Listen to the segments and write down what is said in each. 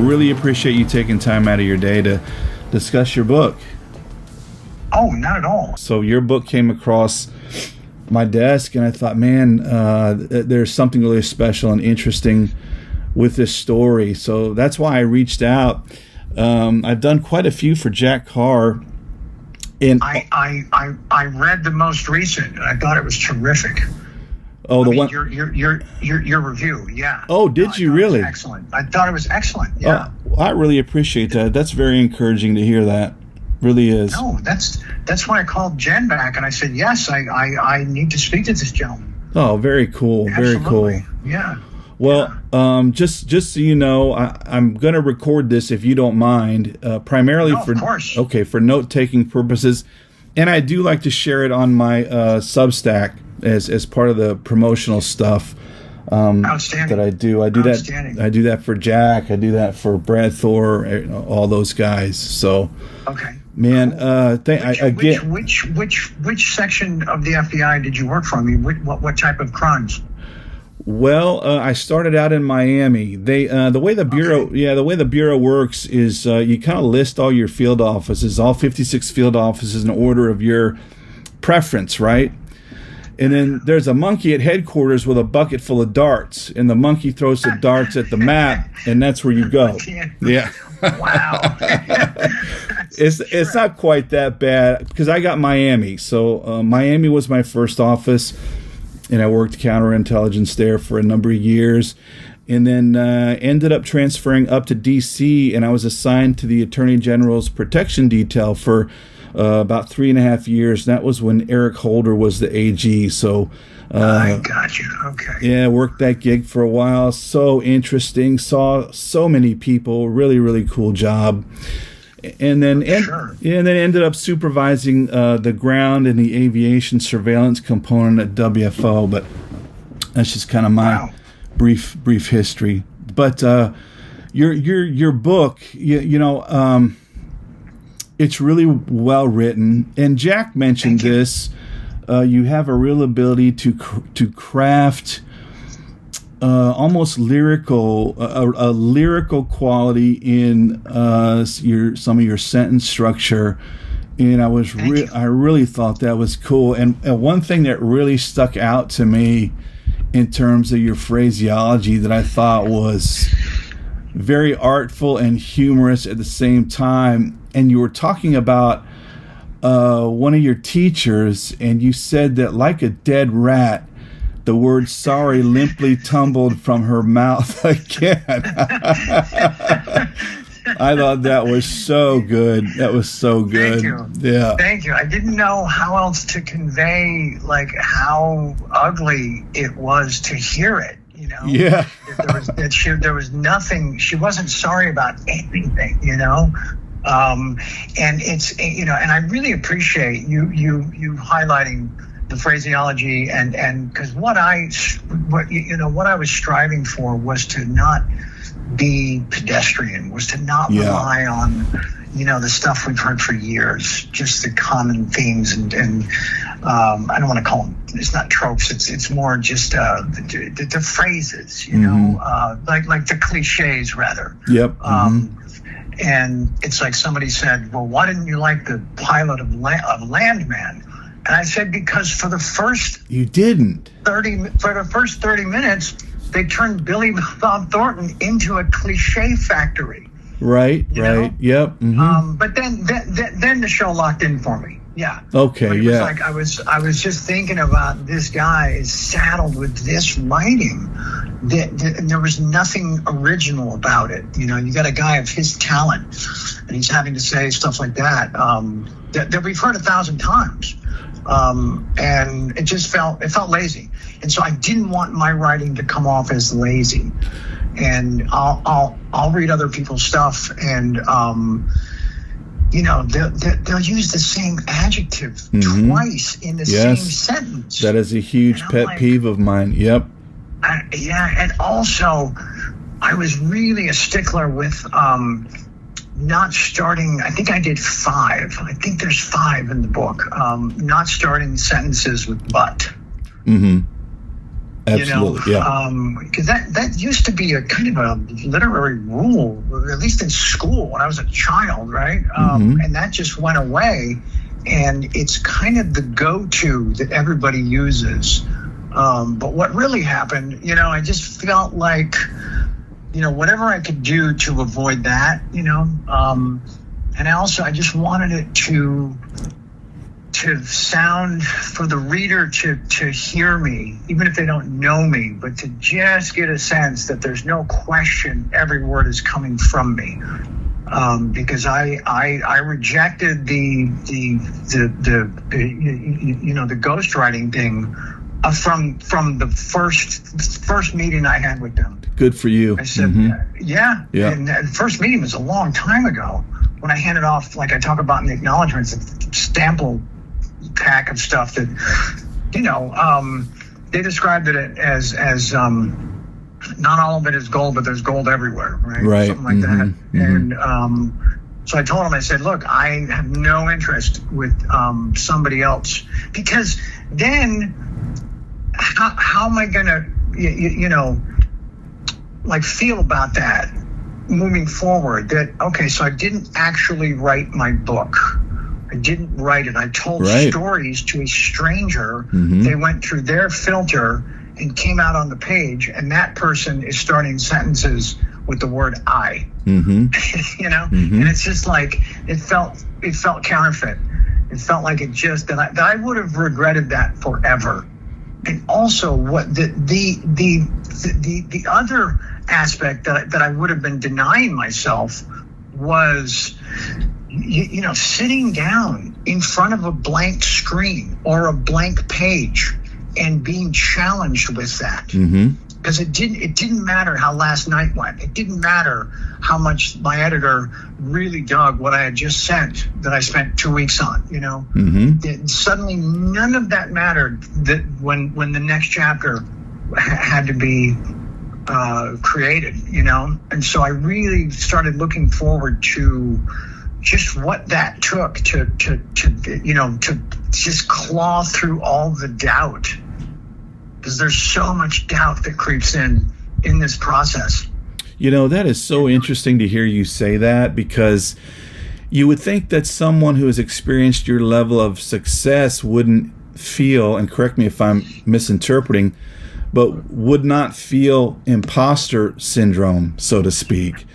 really appreciate you taking time out of your day to discuss your book. Oh, not at all. So your book came across my desk, and I thought, man, there's something really special and interesting with this story. So that's why I reached out. I've done quite a few for Jack Carr. And I read the most recent, and I thought it was terrific. Oh, the one your review, yeah. Oh, did you really? Excellent. I thought it was excellent. Yeah. Oh, I really appreciate that. That's very encouraging to hear that. Really is. No, that's why I called Jen back, and I said, yes, I need to speak to this gentleman. Oh, very cool. Absolutely. Very cool. Yeah. Well, just so you know, I'm going to record this if you don't mind, primarily of course. For note-taking purposes, and I do like to share it on my Substack as part of the promotional stuff Outstanding. that I do. I do that for Jack. I do that for Brad Thor, all those guys. So, okay, man. Which section of the FBI did you work for? I mean, what type of crimes? Well, I started out in Miami. The way the bureau works is you kind of list all your field offices, all 56 field offices, in order of your preference, right? And then there's a monkey at headquarters with a bucket full of darts, and the monkey throws the darts at the map, and that's where you go. Yeah. Wow. It's not quite that bad because I got Miami. So Miami was my first office, and I worked counterintelligence there for a number of years, and then ended up transferring up to D.C., and I was assigned to the Attorney General's Protection Detail for about 3.5 years. That was when Eric Holder was the AG. So I got you. Okay. Yeah, worked that gig for a while. So interesting. Saw so many people. Really, really cool job. And then ended up supervising the ground and the aviation surveillance component at WFO. But that's just kind of my brief history. But your book, it's really well written, and Jack mentioned this. You have a real ability to craft almost lyrical, a lyrical quality in some of your sentence structure, and I really thought that was cool. And one thing that really stuck out to me in terms of your phraseology that I thought was very artful and humorous at the same time. And you were talking about one of your teachers, and you said that like a dead rat, the word sorry limply tumbled from her mouth again. I thought that was so good. That was so good. Thank you. Yeah. Thank you. I didn't know how else to convey how ugly it was to hear it. Yeah. There was nothing. She wasn't sorry about anything. And it's and I really appreciate you highlighting the phraseology and because what I was striving for was to not be pedestrian, was to not rely on the stuff we've heard for years, just the common themes and I don't want to call them, it's not tropes, it's more just the phrases, like the cliches rather. Yep. And it's like somebody said, well, why didn't you like the pilot of Landman? And I said, because for the first 30 minutes, they turned Billy Bob Thornton into a cliche factory. Right. Yep. Mm-hmm. But then the show locked in for me. Yeah. Okay. But it was like I was just thinking about this guy is saddled with this writing and there was nothing original about it. You got a guy of his talent, and he's having to say stuff like that that we've heard 1,000 times, and it felt lazy, and so I didn't want my writing to come off as lazy. And I'll read other people's stuff, and they'll use the same adjective twice in the same sentence. That is a huge pet peeve of mine. Yep. And also, I was really a stickler with not starting. I think I did 5. I think there's 5 in the book. Not starting sentences with "but." Mm-hmm. Absolutely, because that used to be a kind of a literary rule, at least in school when I was a child, right? And that just went away, and it's kind of the go-to that everybody uses. But what really happened, I just felt like, whatever I could do to avoid that, and I just wanted it to sound for the reader to hear me, even if they don't know me, but to just get a sense that there's no question every word is coming from me. Because I rejected the ghostwriting thing from the first meeting I had with them. Good for you. I said, yeah. And the first meeting was a long time ago when I handed off, like I talk about in the acknowledgments, a sample pack of stuff that, they described it as not all of it is gold, but there's gold everywhere, right? Something like that. And so I told him, I said, look, I have no interest with somebody else, because then how am I going to, feel about that moving forward? That, okay, so I didn't actually write my book. I didn't write it. I told stories to a stranger. They went through their filter and came out on the page, and that person is starting sentences with the word I. And it's just like it felt counterfeit. It felt like it just that I would have regretted that forever. And also, what the other aspect that I would have been denying myself was, sitting down in front of a blank screen or a blank page and being challenged with that. Because it didn't matter how last night went. It didn't matter how much my editor really dug what I had just sent that I spent 2 weeks on. Suddenly none of that mattered. That when the next chapter had to be created, and so I really started looking forward to just what that took to just claw through all the doubt. Because there's so much doubt that creeps in this process. That is so interesting to hear you say that, because you would think that someone who has experienced your level of success wouldn't feel, and correct me if I'm misinterpreting, but would not feel imposter syndrome, so to speak.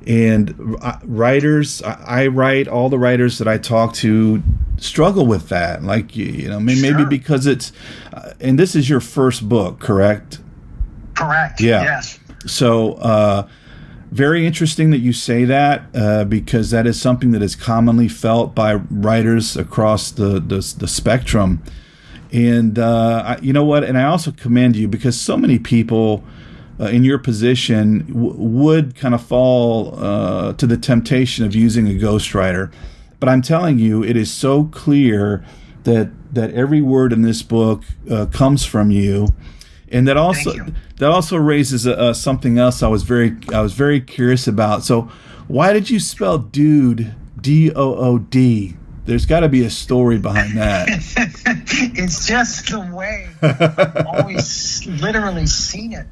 And writers, I write, all the writers that I talk to struggle with that. Like, maybe because it's, and this is your first book, correct? Correct. Yeah. Yes. So, very interesting that you say that, because that is something that is commonly felt by writers across the spectrum. And you know what? And I also commend you, because so many people in your position would kind of fall to the temptation of using a ghostwriter. But I'm telling you, it is so clear that every word in this book comes from you. And that also raises something else I was very curious about. So why did you spell dude D-O-O-D? There's got to be a story behind that. It's just the way I've always literally seen it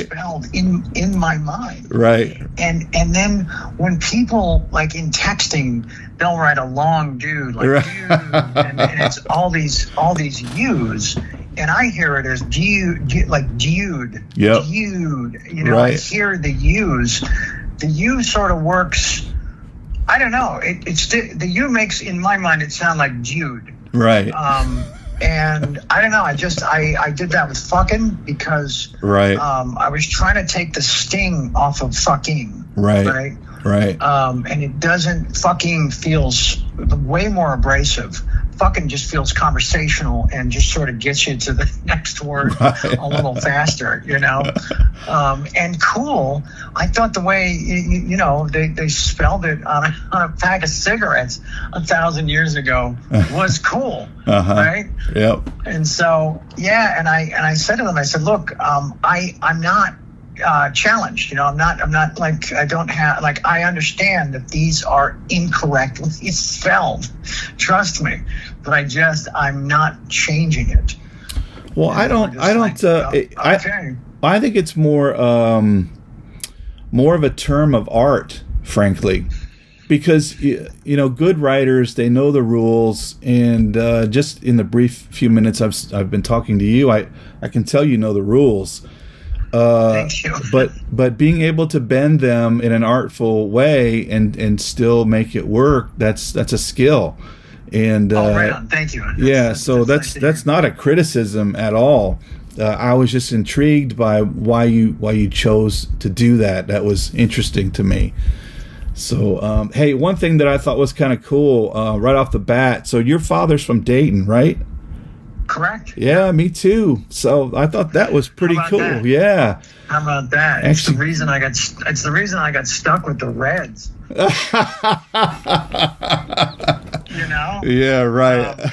spelled in my mind. Right. And then when people, like in texting, they'll write a long dude, like dude, and it's all these U's, and I hear it as dude, like dude, dude. I hear the U's. The U sort of works. I don't know. It's the U makes, in my mind, it sound like Jude. Right. And I don't know. I did that with fucking because I was trying to take the sting off of fucking. Right. And it doesn't. Fucking feels way more abrasive. Fucking just feels conversational and just sort of gets you to the next word a little faster, and cool. I thought the way, they spelled it on a pack of cigarettes 1,000 years ago was cool. Right. Yep. And so, and I said to them, I said, look, I'm not challenged. I'm not like, I don't have, like, I understand that these are incorrectly spelled. Trust me. But I'm not changing it. Well, I don't. I think it's more of a term of art, frankly, because good writers, they know the rules, and just in the brief few minutes I've been talking to you, I can tell you know the rules. Thank you. But being able to bend them in an artful way and still make it work, that's a skill. And right on. Thank you. That's not a criticism at all. I was just intrigued by why you chose to do that. That was interesting to me. So, hey, one thing that I thought was kind of cool right off the bat. So your father's from Dayton, right? Correct. Yeah, me too. So I thought that was pretty cool. That? Yeah. How about that? It's the reason I got stuck with the Reds. Yeah, right.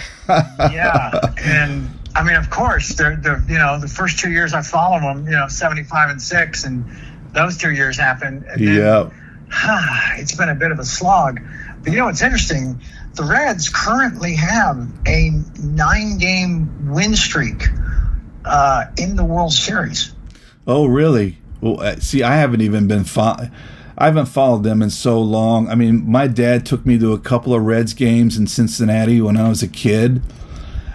Yeah, and I mean, of course, the first 2 years I followed them, 75 and 6, and those 2 years happened. And then, it's been a bit of a slog. But it's interesting. The Reds currently have a 9-game win streak in the World Series. Oh, really? Well, see, I haven't even been I haven't followed them in so long. I mean, my dad took me to a couple of Reds games in Cincinnati when I was a kid.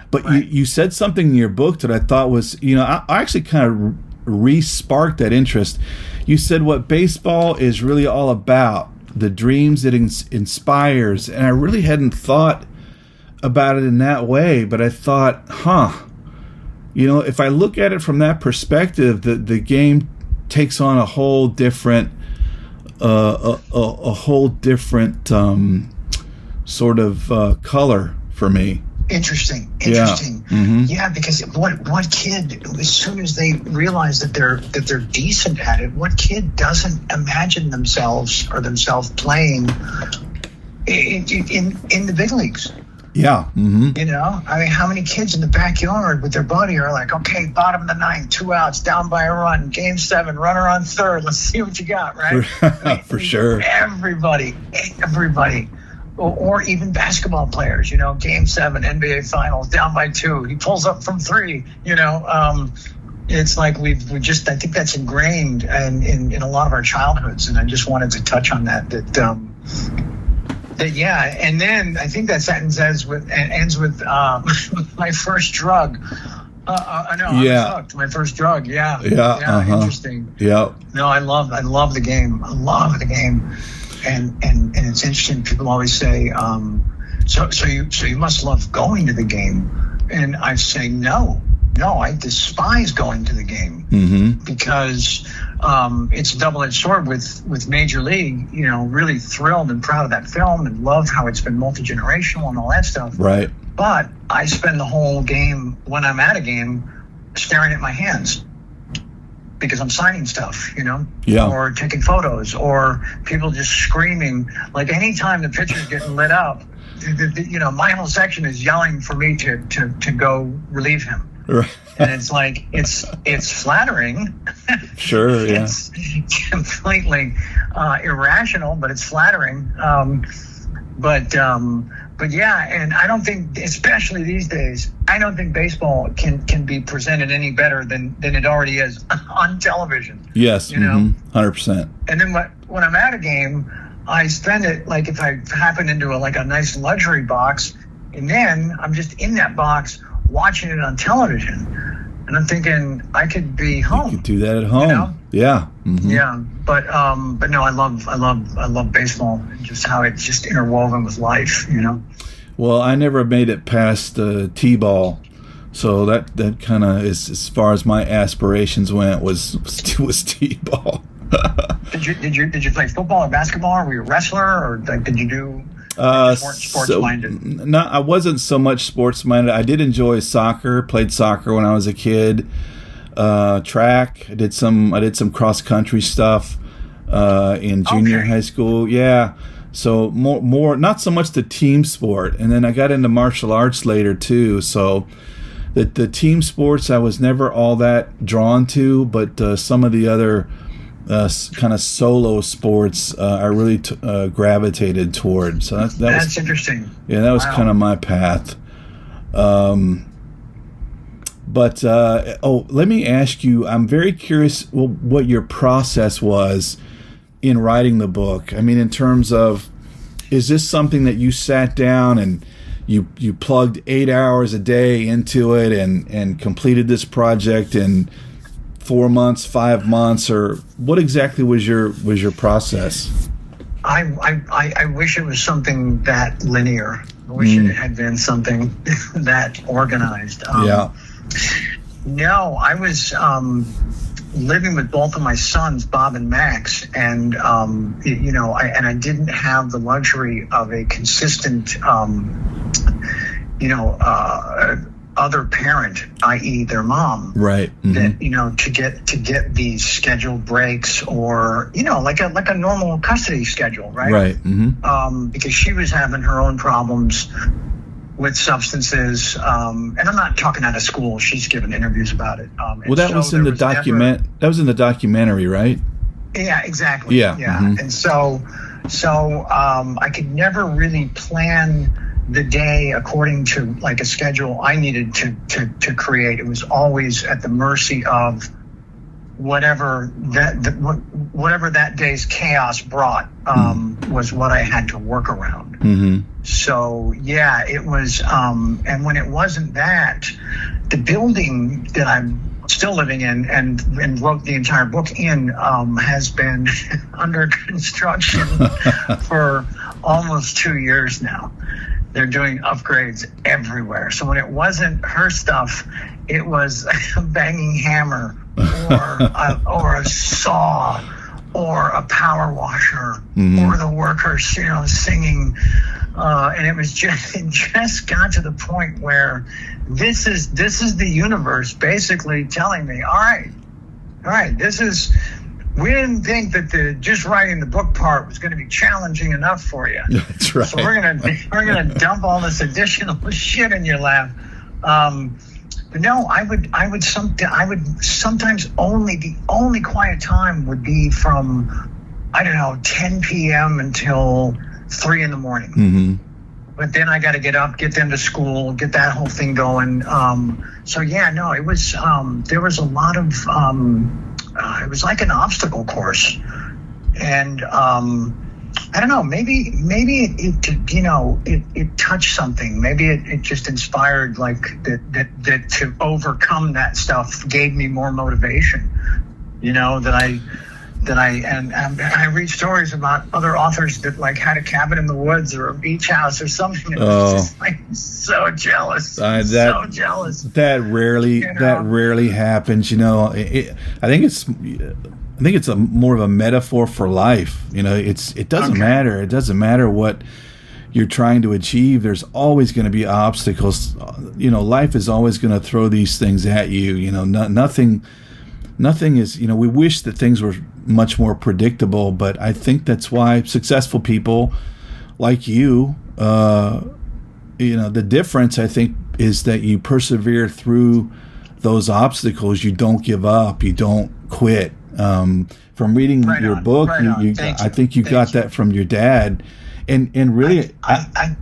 But right. you said something in your book that I thought was, I actually kind of re-sparked that interest. You said what baseball is really all about, the dreams it inspires. And I really hadn't thought about it in that way. But I thought, if I look at it from that perspective, the game takes on a whole different sort of color for me. Interesting. Yeah. Mm-hmm. Yeah, because what kid, as soon as they realize that they're decent at it, what kid doesn't imagine themselves playing in the big leagues? Yeah. Mm-hmm. I mean, how many kids in the backyard with their buddy are like, okay, bottom of the ninth, 2 outs, down by a run, game 7, runner on third. Let's see what you got, right? For sure. Everybody. Or even basketball players, game 7, NBA Finals, down by 2. He pulls up from 3, It's like I think that's ingrained in a lot of our childhoods. And I just wanted to touch on that yeah, and then I think that sentence ends with my first drug. I know. Yeah. I'm hooked. My first drug. Yeah. Yeah. Interesting. Yeah. No, I love the game. I love the game, and it's interesting. People always say, so you must love going to the game, and I say no, I despise going to the game because it's a double-edged sword with Major League. Really thrilled and proud of that film and love how it's been multi-generational and all that stuff. Right. But I spend the whole game, when I'm at a game, staring at my hands because I'm signing stuff, or taking photos, or people just screaming. Like anytime the pitcher's getting lit up, my whole section is yelling for me to go relieve him. Right. And it's like it's flattering. Sure, yeah. It's completely irrational, but it's flattering. But yeah, and I don't think, especially these days, I don't think baseball can be presented any better than it already is on television. Yes, 100%. And then when I'm at a game, I spend it like if I happen into a nice luxury box, and then I'm just in that box watching it on television. And I'm thinking I could be home. You could do that at home. Yeah. Mm-hmm. Yeah. But no, I love baseball and just how it's just interwoven with life, Well, I never made it past T-ball. So that kind of is, as far as my aspirations went, was T-ball. Did you play football or basketball, or were you a wrestler, or did you do sports minded? No, I wasn't so much sports minded. I did enjoy soccer. Played soccer when I was a kid. Track. I did some cross country stuff in junior high school. Yeah. So more not so much the team sport, and then I got into martial arts later too. So the team sports I was never all that drawn to, but some of the other kind of solo sports I really gravitated toward. So that's interesting. Yeah, that was kind of my path. But let me ask you. I'm very curious what your process was in writing the book. I mean, in terms of, is this something that you sat down and you plugged 8 hours a day into it and completed this project in 4 months, 5 months, or what exactly was your process? I wish it was something that linear. I wish it had been something that organized. No, I was living with both of my sons, Bob and Max, and I didn't have the luxury of a consistent, other parent, i.e., their mom, right? That to get these scheduled breaks, or like a normal custody schedule, right? Right. Because she was having her own problems with substances, and I'm not talking out of school. She's given interviews about it. Well, that was in the document. That was in the documentary, right? Yeah, exactly. Yeah. And so I could never really plan the day according to like a schedule I needed to create. It was always at the mercy of whatever that day's chaos brought was what I had to work around. So yeah, it was, and when it wasn't that, the building that I'm still living in and wrote the entire book in has been under construction for almost 2 years now. They're doing upgrades everywhere. So when it wasn't her stuff, it was a banging hammer or a saw or a power washer or the workers, singing. And it just got to the point where this is the universe basically telling me, all right, we didn't think that just writing the book part was going to be challenging enough for you. That's right. So we're gonna dump all this additional shit in your lap. But no, I would sometimes the only quiet time would be from 10 p.m. until 3 in the morning. But then I got to get up, get them to school, get that whole thing going. So yeah, no, it was there was a lot of it was like an obstacle course, and I don't know, maybe it touched something. Maybe it just inspired like that to overcome that stuff gave me more motivation. I read stories about other authors that like had a cabin in the woods or a beach house or something. It was just like so jealous. So jealous. That rarely happens. I think it's a more of a metaphor for life. It doesn't matter. It doesn't matter what you're trying to achieve. There's always going to be obstacles. Life is always going to throw these things at you. Nothing is. We wish that things were much more predictable, but I think that's why successful people like you, the difference I think is that you persevere through those obstacles. You don't give up. You don't quit. From reading your book, I think you got that from your dad, and really, I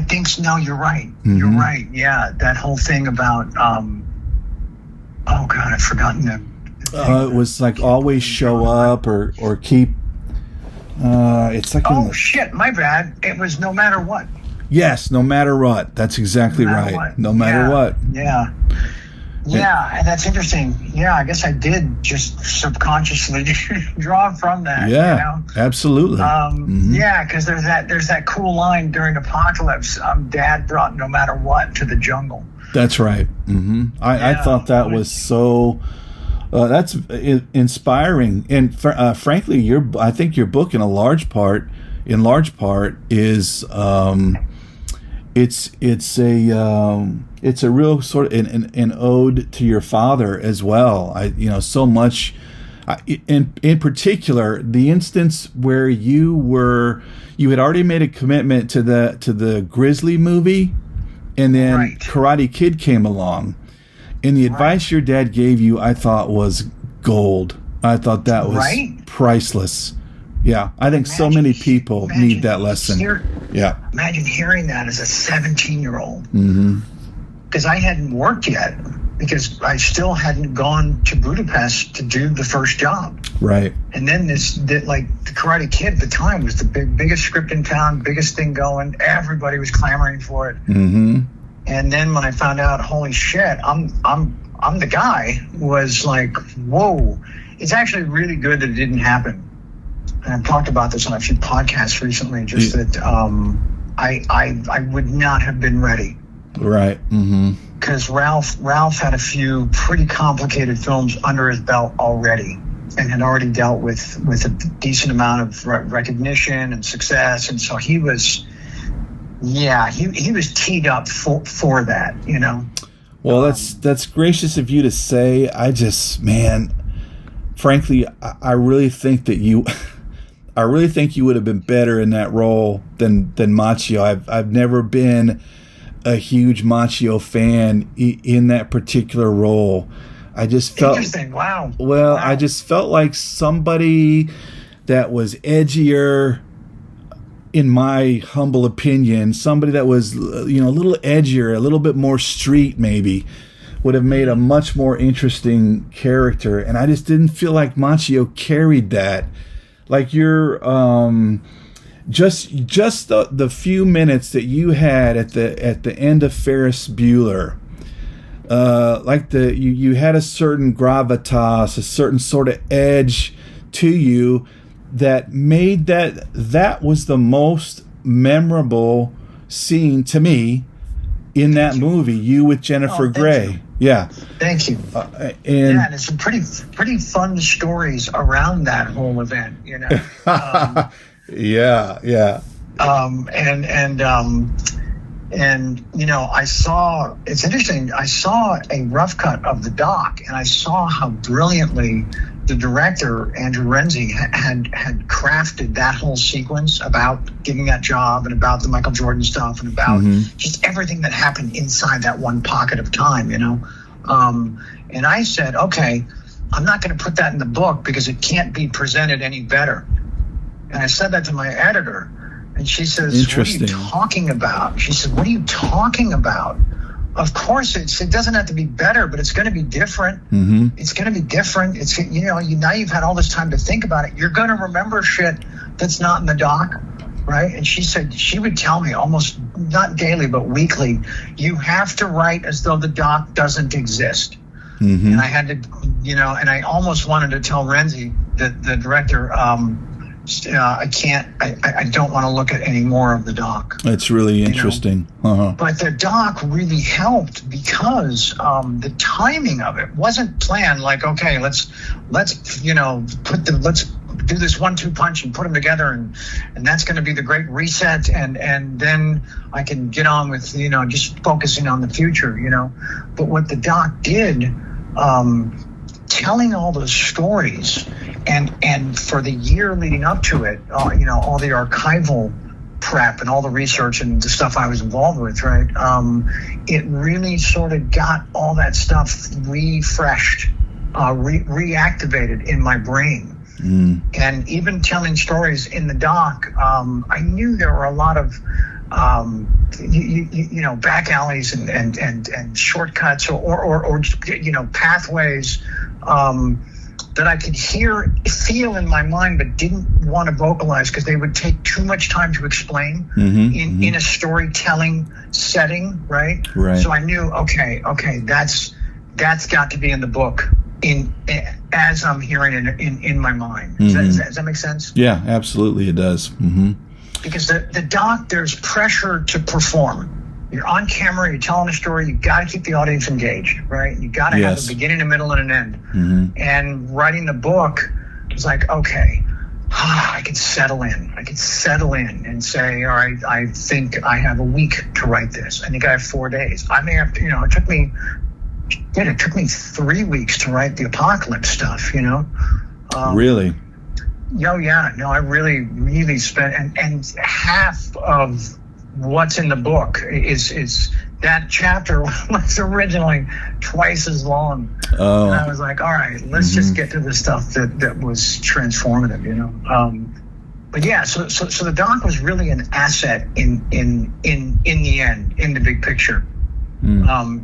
think so. No, you're right. You're right. Yeah, that whole thing about oh God, I've forgotten them. It was like always show up or keep. It's like shit, my bad. It was no matter what. Yes, no matter what. That's exactly right. No matter what. Yeah. Yeah, and that's interesting. Yeah, I guess I did just subconsciously draw from that. Yeah, absolutely. Yeah, because there's that cool line during Apocalypse. Dad brought no matter what to the jungle. That's right. I thought that was so. That's inspiring, and frankly, I think your book, in large part, is it's a real sort of an ode to your father as well. So much, in particular, the instance where you had already made a commitment to the Grizzly movie, and then Karate Kid came along. And the advice your dad gave you, I thought, was gold. I thought that was priceless. Yeah, I think so many people need that lesson. Imagine hearing that as a 17-year-old. Because I hadn't worked yet. because I still hadn't gone to Budapest to do the first job. Right. And then the Karate Kid at the time was the biggest script in town, biggest thing going. Everybody was clamoring for it. Mm-hmm. And then when I found out, holy shit, I'm the guy, was like, whoa. It's actually really good that it didn't happen. And I've talked about this on a few podcasts recently, just that I would not have been ready. Right. Mm-hmm. Because Ralph had a few pretty complicated films under his belt already, and had already dealt with a decent amount of recognition and success, and so he was teed up for that, you know. Well, that's gracious of you to say. I just, man, frankly, I really think that you would have been better in that role than Macchio. I've never been a huge Macchio fan in that particular role. I just felt interesting. Wow. Well, wow. I just felt like somebody that was edgier, in my humble opinion, somebody that was, you know, a little edgier, a little bit more street maybe, would have made a much more interesting character. And I just didn't feel like Macchio carried that. Like you're just the few minutes that you had at the end of Ferris Bueller, like you had a certain gravitas, a certain sort of edge to you that made that was the most memorable scene to me in that movie. You with Jennifer Grey. Yeah. Thank you. And there's some pretty fun stories around that whole event, you know. Yeah. And you know, it's interesting, I saw a rough cut of the doc, and I saw how brilliantly the director, Andrew Renzi, had crafted that whole sequence about giving that job, and about the Michael Jordan stuff, and about just everything that happened inside that one pocket of time, you know. And I said, okay, I'm not going to put that in the book because it can't be presented any better. And I said that to my editor, and she says, what are you talking about? She said, what are you talking about? Of course, it doesn't have to be better, but it's going to be different. Mm-hmm. It's going to be different. It's, you know, now you've had all this time to think about it. You're going to remember shit that's not in the doc, right? And she said, she would tell me almost not daily, but weekly, you have to write as though the doc doesn't exist. Mm-hmm. And I had to, you know, and I almost wanted to tell Renzi, the director, I don't want to look at any more of the doc. That's really interesting. Uh-huh. But the doc really helped because the timing of it wasn't planned. Like, okay, let's you know, let's do this 1-2 punch and put them together, and that's going to be the great reset, and then I can get on with, you know, just focusing on the future, you know. But what the doc did, telling all those stories, and for the year leading up to it, you know, all the archival prep and all the research and the stuff I was involved with, right? It really sort of got all that stuff refreshed, reactiveted in my brain. Mm. And even telling stories in the doc, I knew there were a lot of you know, back alleys and shortcuts or you know, pathways that I could feel in my mind, but didn't want to vocalize because they would take too much time to explain in a storytelling setting, right? Right. So I knew, okay, that's got to be in the book as I'm hearing it in my mind. Does that make sense? Yeah, absolutely, it does. Mm-hmm. Because the doc, there's pressure to perform. You're on camera, you're telling a story, you got to keep the audience engaged, right? You got to have a beginning, a middle, and an end. Mm-hmm. And writing the book was like, okay, I can settle in. I can settle in and say, all right, I think I have a week to write this. I think I have 4 days. I may have to, you know, it took me 3 weeks to write the Apocalypse stuff, you know. Really? Oh, yeah. No, I really spent, and half of what's in the book is that chapter was originally twice as long. Oh. And I was like, all right, let's just get to the stuff that was transformative, you know. But yeah, so the doc was really an asset in the end, in the big picture.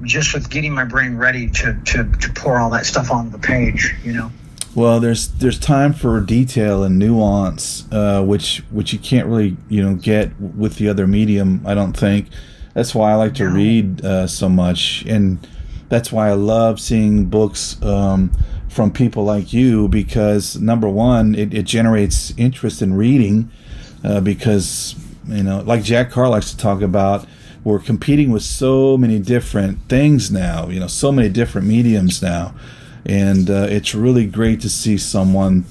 just with getting my brain ready to pour all that stuff onto the page, you know. Well, there's time for detail and nuance, which you can't really get with the other medium. I don't think. That's why I like to read so much, and that's why I love seeing books from people like you, because number one, it generates interest in reading, because like Jack Carr likes to talk about, we're competing with so many different things now, so many different mediums now. And it's really great to see someone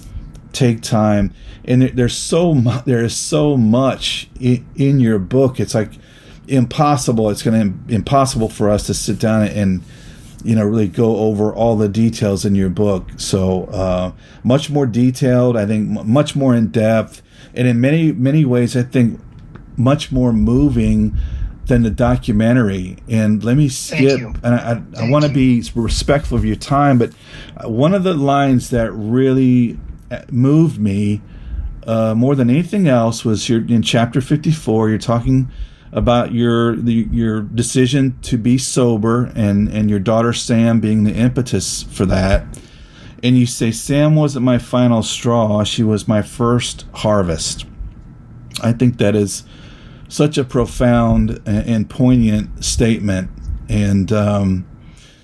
take time. And there is so much in your book. It's like impossible. It's going to be impossible for us to sit down and really go over all the details in your book. So much more detailed. I think much more in depth, and in many ways, I think much more moving than the documentary. And let me skip, and I want to be respectful of your time, but one of the lines that really moved me more than anything else was in chapter 54. You're talking about your decision to be sober, and your daughter Sam being the impetus for that. And you say, Sam wasn't my final straw, she was my first harvest. I think that is such a profound and poignant statement, and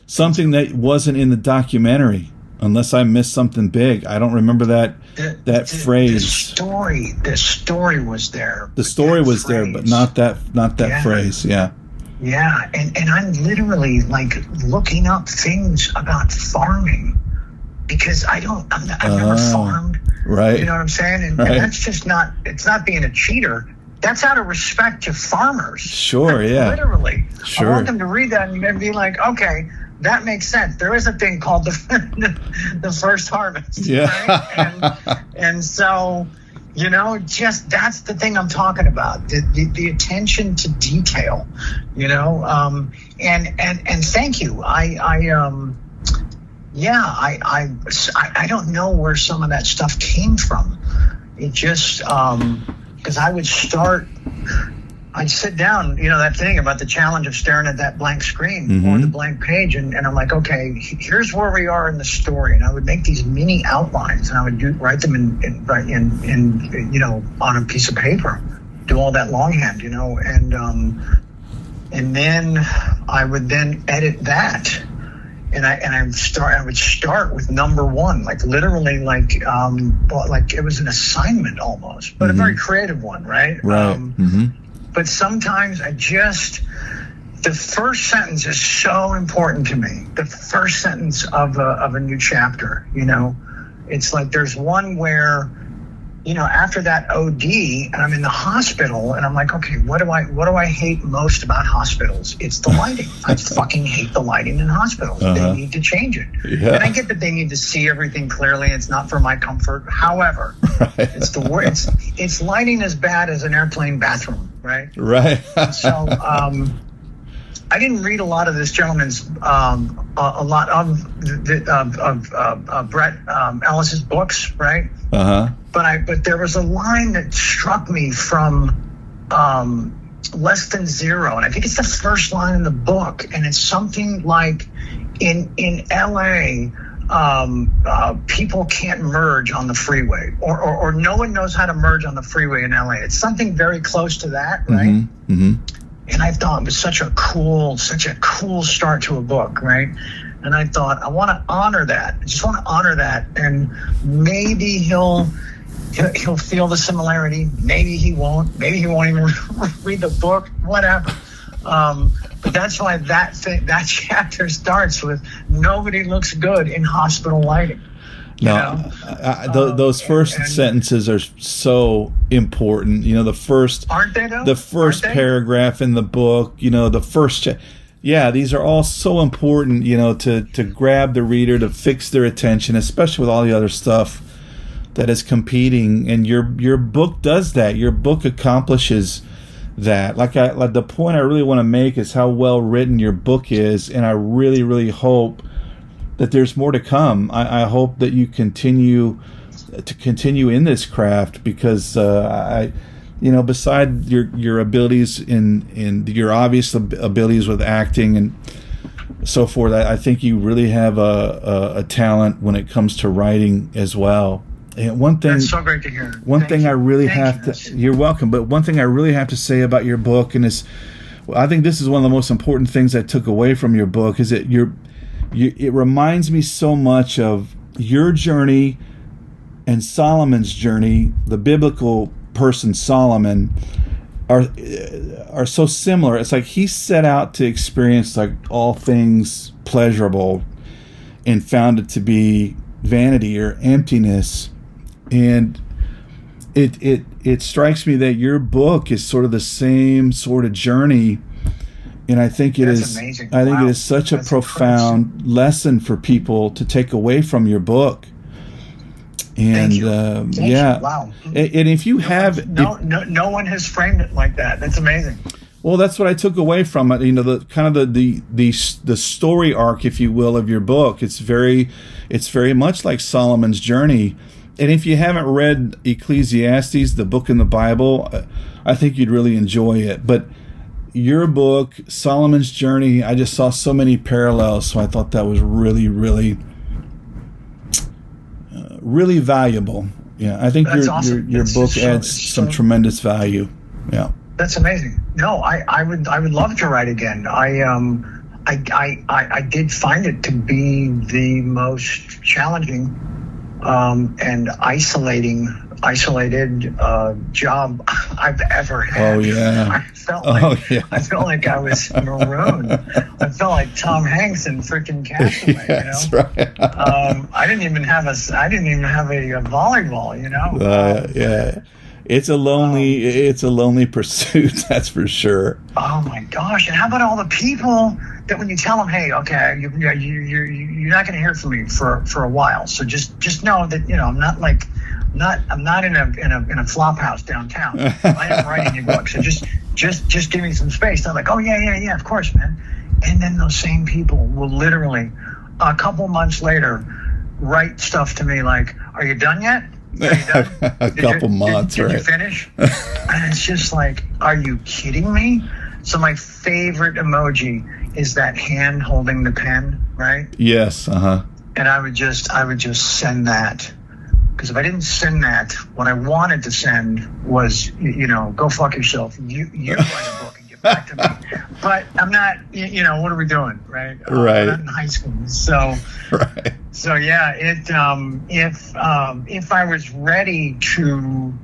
something that wasn't in the documentary, unless I missed something big. I don't remember that phrase. The story was there. The story was there, but not that phrase. Yeah. Yeah, and I'm literally like looking up things about farming, because I've never farmed. Right. You know what I'm saying? And that's just it's not being a cheater. That's out of respect to farmers. Sure, yeah. Literally. Sure. I want them to read that and be like, okay, that makes sense. There is a thing called the first harvest. Yeah. Right? And so, just that's the thing I'm talking about. The attention to detail, and thank you. I don't know where some of that stuff came from. It just, because I'd sit down, that thing about the challenge of staring at that blank screen or the blank page, and I'm like, okay, here's where we are in the story, and I would make these mini outlines, and I would write them in on a piece of paper, do all that longhand, and then I would then edit that. And I would start with number one, like literally, like it was an assignment almost, but a very creative one, right? Right. But sometimes the first sentence is so important to me. The first sentence of a new chapter, it's like there's one where, after that OD, and I'm in the hospital, and I'm like, okay, what do I hate most about hospitals? It's the lighting. I fucking hate the lighting in hospitals. They need to change it. Yeah. And I get that they need to see everything clearly. It's not for my comfort. However, it's the worst. It's lighting as bad as an airplane bathroom, right? Right. And so I didn't read a lot of this gentleman's, a lot of Brett Ellis's books, right? But there was a line that struck me from Less Than Zero, and I think it's the first line in the book, and it's something like, in LA, people can't merge on the freeway, or no one knows how to merge on the freeway in LA. It's something very close to that, right? And I thought it was such a cool start to a book, right? And I thought, I want to honor that. I just want to honor that, and maybe he'll feel the similarity. Maybe he won't. Maybe he won't even read the book. Whatever. But that's why that chapter starts with "Nobody looks good in hospital lighting." Those first sentences are so important. The first, aren't they though? The first paragraph in the book. The first. These are all so important. To grab the reader, to fix their attention, especially with all the other stuff that is competing. And your book does that. Your book accomplishes that. Like the point I really want to make is how well written your book is, and I really, really hope that there's more to come. I hope that you continue in this craft, because beside your abilities in your obvious abilities with acting and so forth, I think you really have a talent when it comes to writing as well. And one thing, that's so great to hear. You're welcome. But one thing I really have to say about your book, and I think this is one of the most important things I took away from your book, is that it reminds me so much of your journey and Solomon's journey. The biblical person Solomon are so similar. It's like he set out to experience like all things pleasurable and found it to be vanity or emptiness. And it strikes me that your book is sort of the same sort of journey, and I think it is amazing. I think it is such a profound lesson for people to take away from your book. And Thank you. Wow. And if you no one has framed it like that. That's amazing. Well, that's what I took away from it. The kind of the story arc, if you will, of your book. It's very much like Solomon's journey. And if you haven't read Ecclesiastes, the book in the Bible, I think you'd really enjoy it. But your book, Solomon's Journey, I just saw so many parallels. So I thought that was really, really, really valuable. Yeah, I think your book adds some tremendous value. Yeah, that's amazing. No, I would love to write again. I did find it to be the most challenging and isolated job I've ever had. Oh yeah. I felt like I was marooned. I felt like Tom Hanks in freaking Castaway. That's right. I didn't even have a volleyball. Yeah. It's a lonely pursuit, that's for sure. Oh my gosh! And how about all the people that when you tell them, hey, okay, you're not going to hear from me for a while, so just know that I'm not in a flop house downtown. I am writing your book, so just give me some space. They're like, oh yeah, of course, man. And then those same people will literally a couple months later write stuff to me like, are you done yet? A couple months, did right? You finish? And it's just like, are you kidding me? So my favorite emoji is that hand holding the pen, right? Yes, And I would just send that, because if I didn't send that, what I wanted to send was, go fuck yourself. You write a book and get back to me. But I'm not. What are we doing, right? Right. I'm not in high school, so. Right. So yeah, if I was ready to,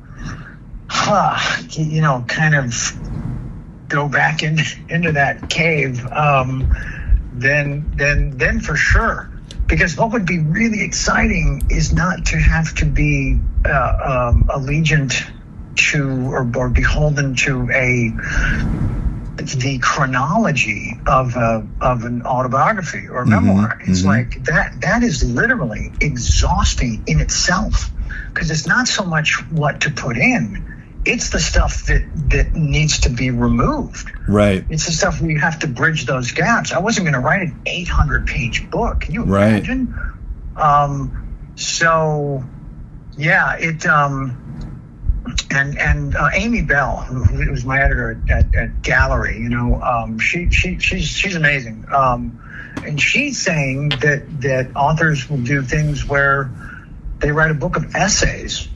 kind of go back into that cave, then for sure. Because what would be really exciting is not to have to be allegiant to or beholden to the chronology of an autobiography or a memoir. It's like that is literally exhausting in itself, because it's not so much what to put in, it's the stuff that needs to be removed. Right. It's the stuff where you have to bridge those gaps. I wasn't going to write an 800-page book. Can you imagine? So yeah, it and Amy Bell, who was my editor at Gallery, she's amazing. And she's saying that authors will do things where they write a book of essays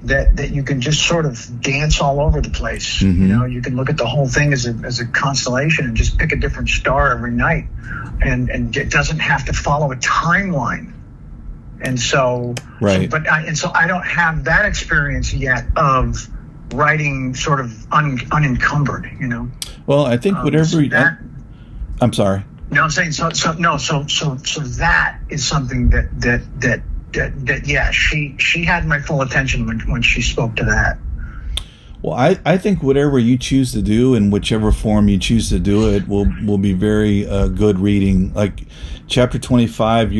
that you can just sort of dance all over the place. You can look at the whole thing as a constellation and just pick a different star every night, and it doesn't have to follow a timeline. And so, right. So I don't have that experience yet of writing sort of unencumbered. Well, I think whatever. I'm sorry. No, I'm saying so that is something that yeah, she had my full attention when she spoke to that. Well, I think whatever you choose to do in whichever form you choose to do it will be very good reading. Like chapter 25,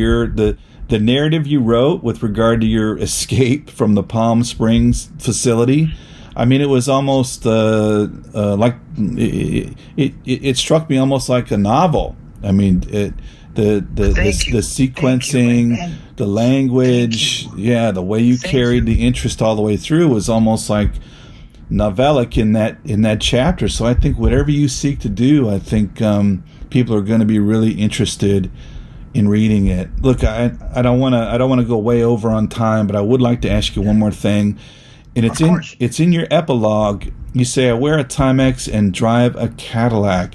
the narrative you wrote with regard to your escape from the Palm Springs facility. I mean, it was almost like it struck me almost like a novel. I mean, the sequencing, the language, the way you carried the interest all the way through was almost like novelic in that chapter. So I think whatever you seek to do, I think people are going to be really interested in reading it. Look, I don't want to go way over on time, but I would like to ask you one more thing. And it's in your epilogue. You say, I wear a Timex and drive a Cadillac.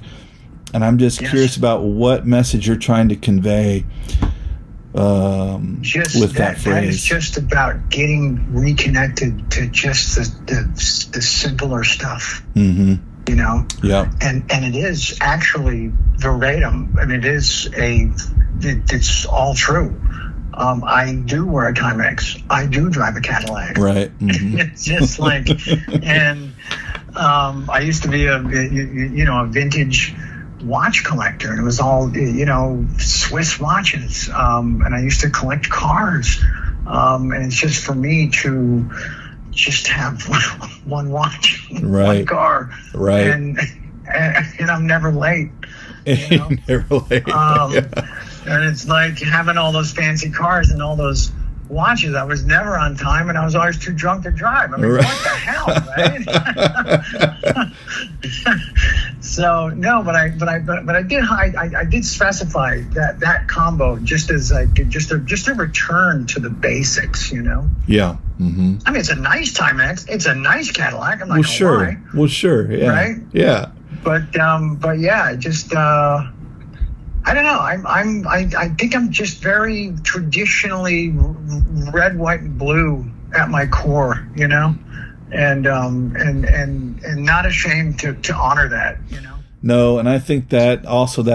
And I'm just curious about what message you're trying to convey with that phrase. That is just about getting reconnected to just the simpler stuff. Mm-hmm. You know? Yeah. And it is actually verbatim. I mean, it's all true. I do wear a Timex. I do drive a Cadillac. Right. Mm-hmm. It's just like, and I used to be a vintage watch collector, and it was all, Swiss watches. And I used to collect cars. And it's just for me to just have one watch, right. one car. Right. And I'm never late. You know? Never late. And it's like having all those fancy cars and all those watches. I was never on time, and I was always too drunk to drive. I mean, right. What the hell, right? So no, but I did specify that combo just as just a return to the basics, you know. Yeah. Mm-hmm. I mean, it's a nice Timex. It's a nice Cadillac. I'm not gonna lie. Well, sure. Yeah. Right. Yeah. But yeah, just. I don't know. I think I'm just very traditionally red, white, and blue at my core, you know, and not ashamed to honor that, you know. No, and I think that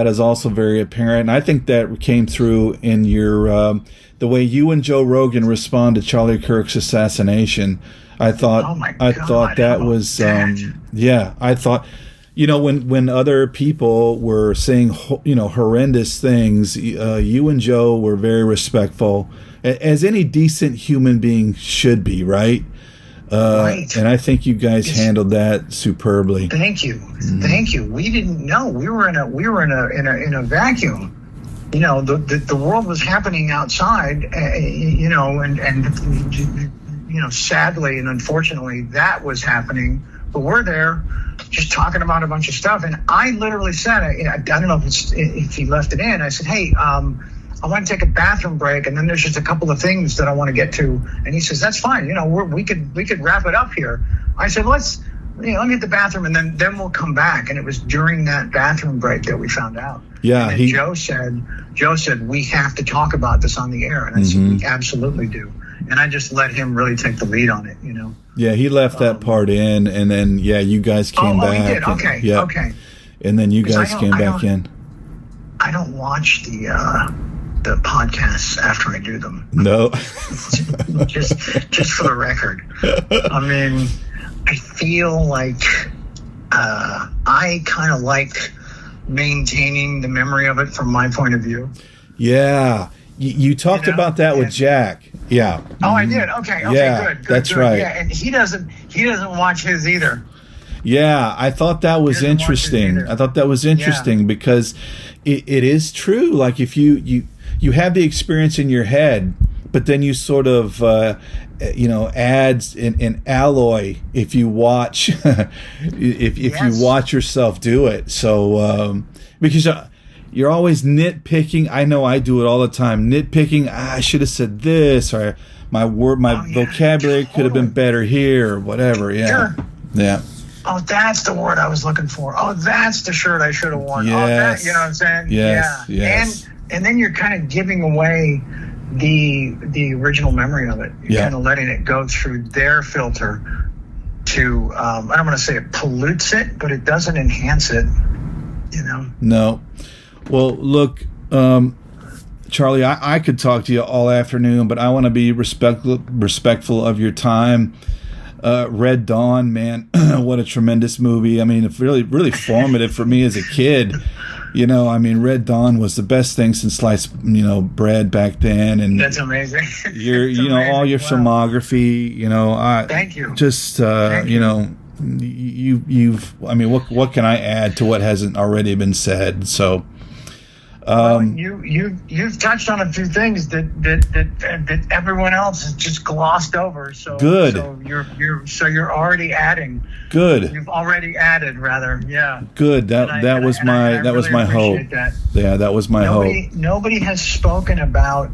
is also very apparent. And I think that came through in your the way you and Joe Rogan respond to Charlie Kirk's assassination. I thought that was I thought. You know, when other people were saying, horrendous things, you and Joe were very respectful, as any decent human being should be, right? Right. And I think you guys handled that superbly. Thank you, Thank you. We didn't know we were in a vacuum. You know, the world was happening outside. And sadly and unfortunately, that was happening. But we're there, just talking about a bunch of stuff, and I literally said, I don't know if he left it in. I said, "Hey, I want to take a bathroom break, and then there's just a couple of things that I want to get to." And he says, "That's fine. You know, we could wrap it up here." I said, let me hit the bathroom, and then we'll come back. And it was during that bathroom break that we found out. Yeah. And Joe said, we have to talk about this on the air, and I said, we absolutely do. And I just let him really take the lead on it, you know. Yeah, he left that part in, and then you guys came back. Oh, he did. Okay, okay. And then you guys came back in. I don't watch the podcasts after I do them. No. just for the record. I mean, I feel like I kind of like maintaining the memory of it from my point of view. Yeah. You talked about that with Jack. Yeah. Oh, I did. Okay. Yeah, good. That's right. Yeah, and he doesn't watch his either. Yeah, I thought that was interesting. Because it is true. Like if you have the experience in your head, but then you sort of adds an alloy if you watch if you watch yourself do it. So because you're always nitpicking. I know I do it all the time. Nitpicking. I should have said this, or my vocabulary could have been better here, or whatever. Yeah, sure. Yeah. Oh, that's the word I was looking for. Oh, that's the shirt I should have worn. Yes. Oh, that, you know what I'm saying? Yes. Yeah. Yes. And then you're kind of giving away the original memory of it. You're kind of letting it go through their filter to. I don't want to say it pollutes it, but it doesn't enhance it. You know. No. Well, look, Charlie, I could talk to you all afternoon, but I want to be respectful of your time. Red Dawn, man, what a tremendous movie. I mean, it's really, really formative for me as a kid. You know, I mean, Red Dawn was the best thing since sliced, bread back then. And that's amazing. All your filmography, thank you. Just, you've. I mean, what can I add to what hasn't already been said? So. You've touched on a few things that everyone else has just glossed over. So good. So you're already adding. Good. You've already added, rather. Yeah. Good. That was my hope. That. Yeah, that was my hope. Nobody has spoken about,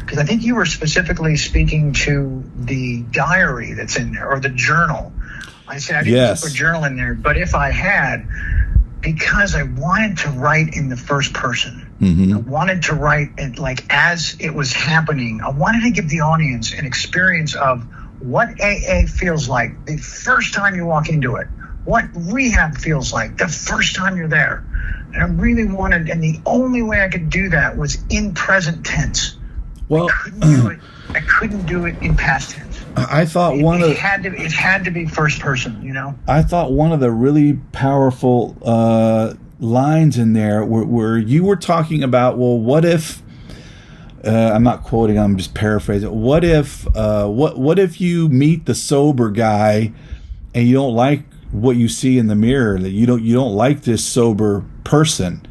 because I think you were specifically speaking to the diary that's in there, or the journal. I said I didn't put a journal in there, but if I had, because I wanted to write in the first person. I wanted to write it like as it was happening. I wanted to give the audience an experience of what AA feels like the first time you walk into it, what rehab feels like the first time you're there. And I really wanted, and the only way I could do that was in present tense. Well, I couldn't do it in past tense. I thought it had to be first person, you know. I thought one of the really powerful lines in there where you were talking about, well, what if I'm not quoting, I'm just paraphrasing. What if you meet the sober guy and you don't like what you see in the mirror, that you don't like this sober person?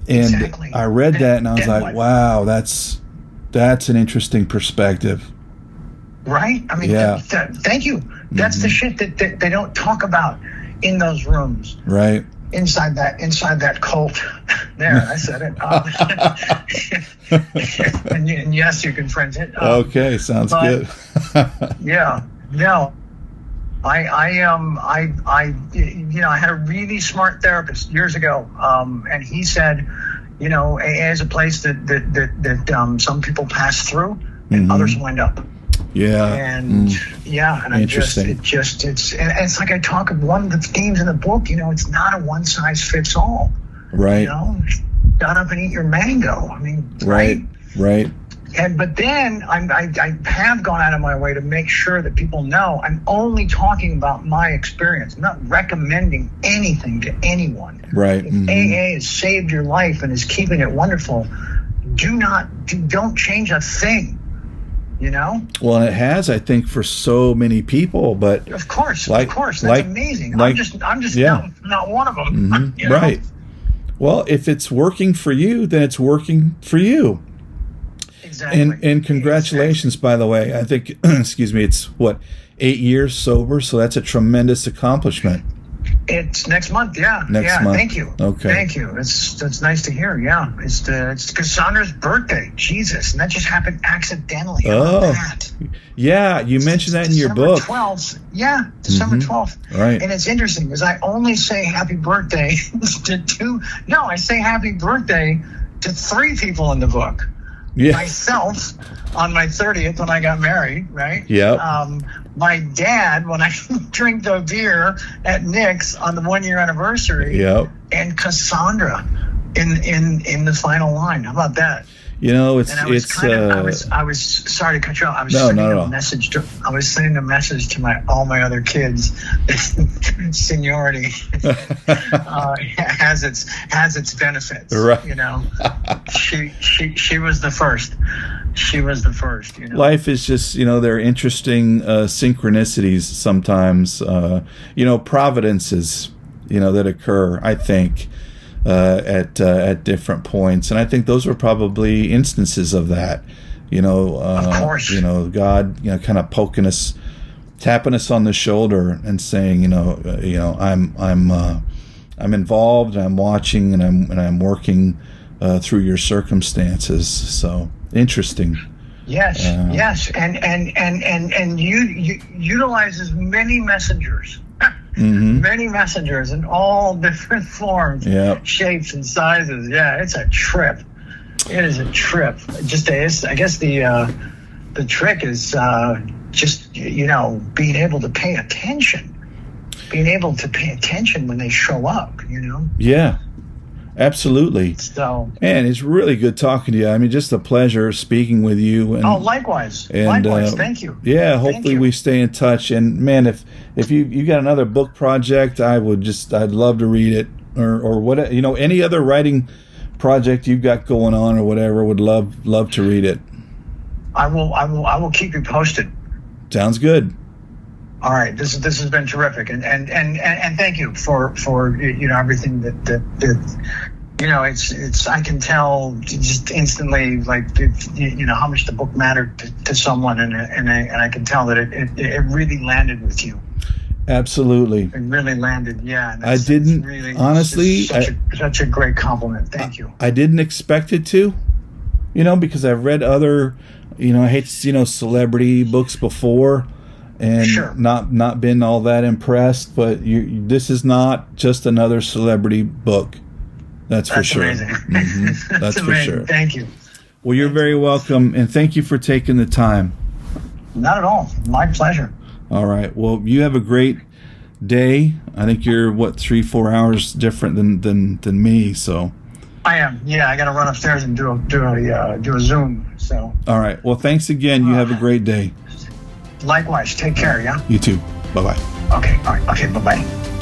And exactly. I read that and I was like, wow, that's an interesting perspective. Right? I mean, thank you. That's the shit that they don't talk about in those rooms. Right. Inside that cult. There, I said it. And yes, you can friend it. Okay, sounds good. Yeah. No. I had a really smart therapist years ago, and he said, AA is a place that some people pass through and others wind up. Yeah. And and it's like I talk of one of the themes in the book, it's not a one size fits all. Right. Shut up and eat your mango. I mean, right. But then I have gone out of my way to make sure that people know I'm only talking about my experience. I'm not recommending anything to anyone. Right. If AA has saved your life and is keeping it wonderful, don't change a thing. Well, and it has, I think, for so many people, but of course, that's amazing. I'm just not one of them. Right. Well, if it's working for you, then it's working for you. Exactly. And congratulations, by the way. I think, excuse me, it's 8 years sober, so that's a tremendous accomplishment. It's next month, Next month. Thank you. Okay. Thank you. That's nice to hear. Yeah, it's Cassandra's birthday. Jesus, and that just happened accidentally. Yeah, you mentioned that in your book. December 12th. Yeah, December 12th. Right. And it's interesting because I only say happy birthday to two. No, I say happy birthday to 3 people in the book. Yeah. Myself on my 30th when I got married, right? Yeah. My dad when I drank the beer at Nick's on the 1-year anniversary. Yep. And Cassandra in the final line. How about that? I was sorry to cut you off. I was sending a message to all my other kids. Seniority has its benefits. Right. She was the first. She was the first. Life is just there are interesting synchronicities sometimes. Providences that occur, I think. At different points, and I think those were probably instances of that. Of course. God, kind of poking us, tapping us on the shoulder, and saying, I'm involved, and I'm watching, and I'm working through your circumstances. So interesting. Yes, and you utilize as many messengers. Many messengers in all different forms, shapes, and sizes. Yeah, it's a trip. It is a trip. I guess the trick is just being able to pay attention. Being able to pay attention when they show up. Yeah. Absolutely. So, and it's really good talking to you. I mean, just a pleasure speaking with you. And, likewise. And, likewise. Thank you. Yeah, hopefully we stay in touch. And man, if you got another book project, I'd love to read it, or what, any other writing project you've got going on or whatever, would love to read it. I will keep you posted. Sounds good. All right, this has been terrific, and thank you for everything that it's I can tell just instantly, like, how much the book mattered to someone, and I can tell that it really landed with you. Absolutely. It really landed, yeah. And I didn't, really, honestly. Such a great compliment. Thank you. I didn't expect it to, because I've read other, I hate to, celebrity books before, and Sure. not been all that impressed. But this is not just another celebrity book. That's for sure. Amazing. Mm-hmm. That's for amazing. sure. Thank you. Well, you're very welcome, and thank you for taking the time. Not at all. My pleasure. All right. Well, you have a great day. I think you're 3-4 hours different than me. So. I am. Yeah, I got to run upstairs and do a Zoom. So. All right. Well, thanks again. You have a great day. Likewise. Take care. Yeah. You too. Bye bye. Okay. All right. Okay. Bye bye.